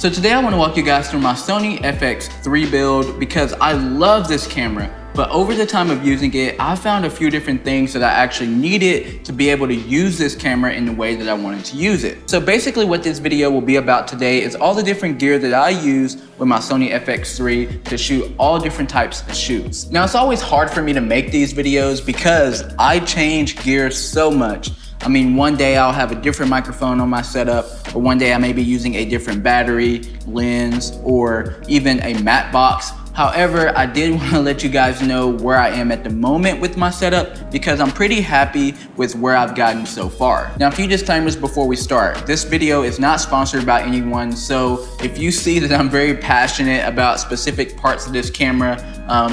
So today I want to walk you guys through my Sony FX3 build because I love this camera, but over the time of using it, I found a few different things that I actually needed to be able to use this camera in the way that I wanted to use it. So basically what this video will be about today is all the different gear that I use with my Sony FX3 to shoot all different types of shoots. Now it's always hard for me to make these videos because I change gear so much. I mean, one day I'll have a different microphone on my setup, or one day I may be using a different battery, lens, or even a matte box. However, I did want to let you guys know where I am at the moment with my setup because I'm pretty happy with where I've gotten so far. Now, a few disclaimers before we start. This video is not sponsored by anyone, so if you see that I'm very passionate about specific parts of this camera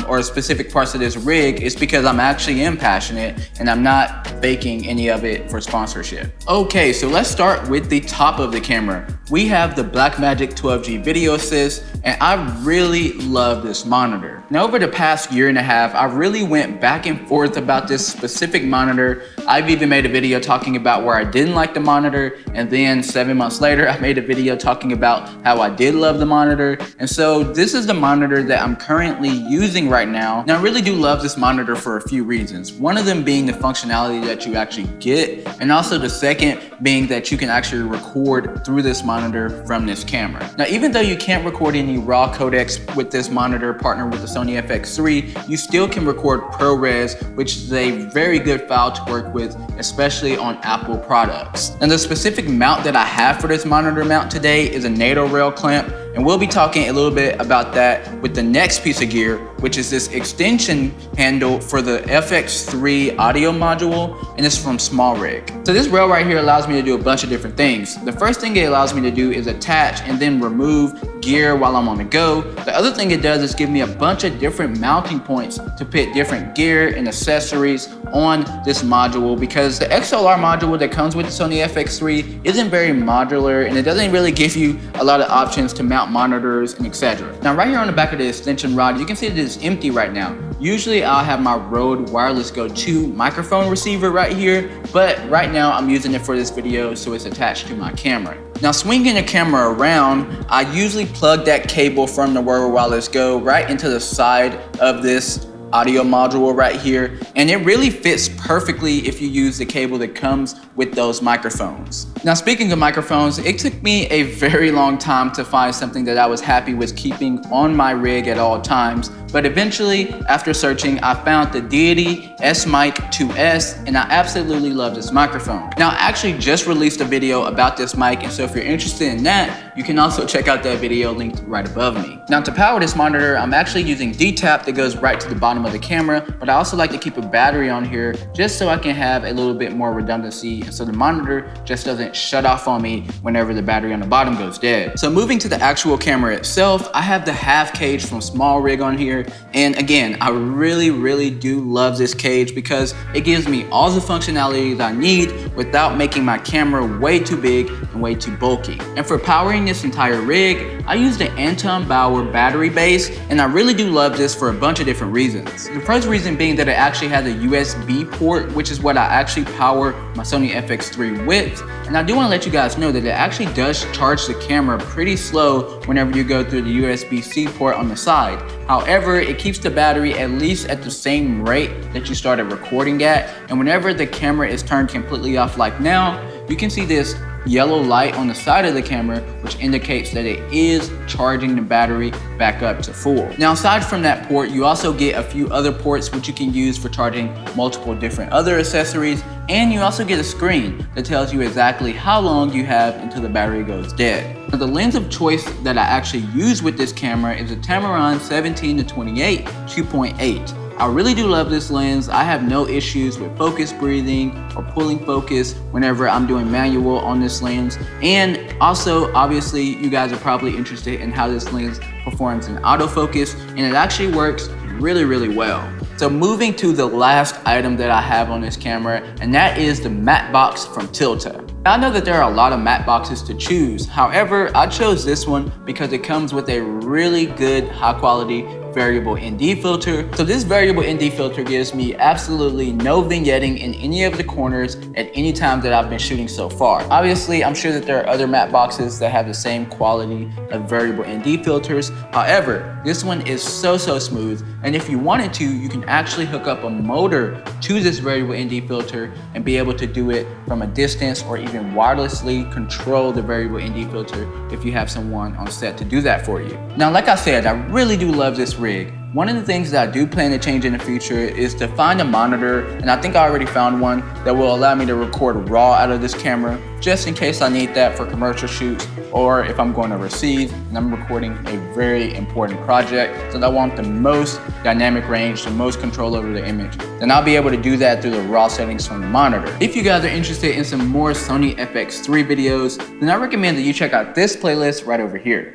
or specific parts of this rig, it's because I'm actually passionate and I'm not faking any of it for sponsorship. Okay, so let's start with the top of the camera. We have the Blackmagic 12G Video Assist, and I really love this monitor. Now over the past year and a half, I really went back and forth about this specific monitor. I've even made a video talking about where I didn't like the monitor, and then 7 months later, I made a video talking about how I did love the monitor. And so this is the monitor that I'm currently using right now. Now I really do love this monitor for a few reasons. One of them being the functionality that you actually get, and also the second being that you can actually record through this monitor from this camera. Now even though you can't record any raw codecs with this monitor partnered with the Sony FX3, you still can record ProRes, which is a very good file to work with, especially on Apple products. And the specific mount that I have for this monitor mount today is a NATO rail clamp, and we'll be talking a little bit about that with the next piece of gear, which is this extension handle for the FX3 audio module, and it's from Small Rig. So this rail right here allows me to do a bunch of different things. The first thing it allows me to do is attach and then remove gear while I'm on the go. The other thing it does is give me a bunch of different mounting points to put different gear and accessories on this module, because the XLR module that comes with the Sony FX3 isn't very modular and it doesn't really give you a lot of options to mount monitors and etc. Now right here on the back of the extension rod, you can see that it's empty right now. Usually I'll have my Rode Wireless Go 2 microphone receiver right here, but right now I'm using it for this video, so it's attached to my camera. Now swinging the camera around, I usually plug that cable from the Rode Wireless Go right into the side of this audio module right here, and it really fits perfectly if you use the cable that comes with those microphones. Now speaking of microphones, it took me a very long time to find something that I was happy with keeping on my rig at all times, but eventually after searching I found the Deity S-Mic 2S, and I absolutely love this microphone. Now I actually just released a video about this mic, and so if you're interested in that, you can also check out that video linked right above me. Now to power this monitor, I'm actually using D-Tap that goes right to the bottom of the camera, but I also like to keep a battery on here just so I can have a little bit more redundancy, and so the monitor just doesn't shut off on me whenever the battery on the bottom goes dead. So moving to the actual camera itself, I have the half cage from Small Rig on here, and again, I really do love this cage because it gives me all the functionality that I need without making my camera way too big and way too bulky. And for powering this entire rig, I use the Anton Bauer battery base, and I really do love this for a bunch of different reasons. The first reason being that it actually has a USB port, which is what I actually power my Sony FX3 with. And I do want to let you guys know that it actually does charge the camera pretty slow whenever you go through the USB-C port on the side. However, it keeps the battery at least at the same rate that you started recording at. And whenever the camera is turned completely off like now, you can see this yellow light on the side of the camera, which indicates that it is charging the battery back up to full. Now aside from that port, you also get a few other ports which you can use for charging multiple different other accessories, and you also get a screen that tells you exactly how long you have until the battery goes dead. Now, the lens of choice that I actually use with this camera is a Tamron 17-28 2.8. I really do love this lens. I have no issues with focus breathing or pulling focus whenever I'm doing manual on this lens. And also, obviously, you guys are probably interested in how this lens performs in autofocus, and it actually works really well. So moving to the last item that I have on this camera, and that is the matte box from Tilta. I know that there are a lot of matte boxes to choose. However, I chose this one because it comes with a really good high quality variable ND filter. So this variable ND filter gives me absolutely no vignetting in any of the corners at any time that I've been shooting so far. Obviously, I'm sure that there are other matte boxes that have the same quality of variable ND filters. However, this one is so smooth, and if you wanted to, you can actually hook up a motor to this variable ND filter and be able to do it from a distance, or even wirelessly control the variable ND filter if you have someone on set to do that for you. Now, like I said, I really do love this rig. One of the things that I do plan to change in the future is to find a monitor, and I think I already found one that will allow me to record raw out of this camera, just in case I need that for commercial shoots, or if I'm going overseas and I'm recording a very important project that I want the most dynamic range, the most control over the image, then I'll be able to do that through the raw settings from the monitor. If you guys are interested in some more Sony FX3 videos, then I recommend that you check out this playlist right over here.